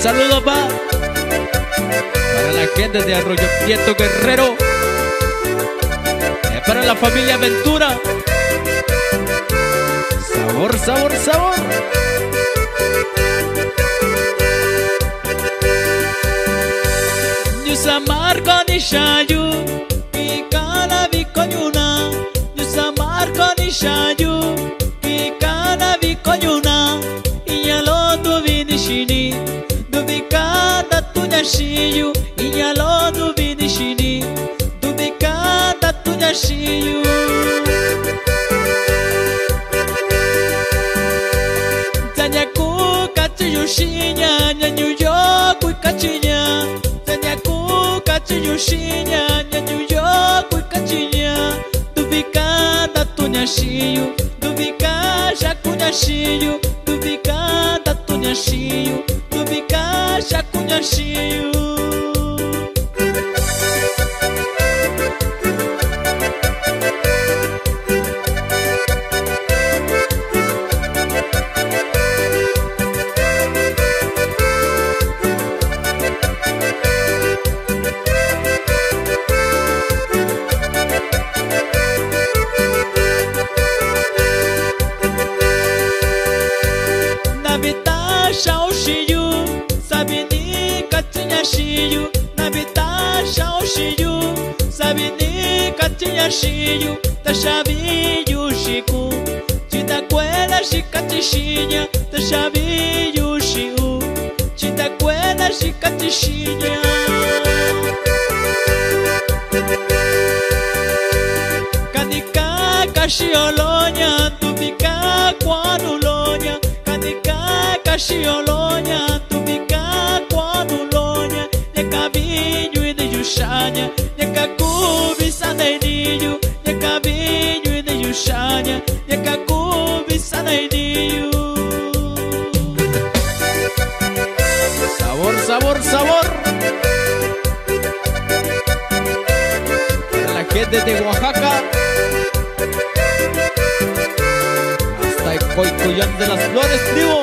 saludo, pa, para la gente de Arroyo Prieto, Guerrero, para la familia Ventura. Sabor, sabor, sabor. Yusamar con Ishayu, Pikana Vikonyuna. Yusamar con Ishayu, Pikana Vikonyuna. Iyalo du vinishini, du vikada tunya shiyu. Iyalo du vinishini, du vikada tunya shiyu. Tanyaku kachiyu shinya, nyanyu yoku kachinya. Tanyaku kachiyu shinya, nyanyu yoku kachinya. Du vikada tunya shiyu, du vikasha kunya shiyu. Du vikada tunya shiyu, du vikasha kunya shiyu. Nabita shao shiyu, sabini katinya shiyu. Nabita shao shiyu, sabini katinya shiyu. Tashabi yushiku, chitakwela shikatishinya. Tashabi yushiku, chitakwela shikatishinya. Kanika kashiolonya, tubika kwanulonya. Kanika kashiolonya, tubika kwanulonya. Nyaka vinyu ine yushanya, nyaka kubisa nainiyu. Nyaka vinyu ine yushanya, nyaka kubisa nainiyu. Sabor, sabor, sabor. Para la gente de Oaxaca, hasta el Coycoyán de las Flores, primo.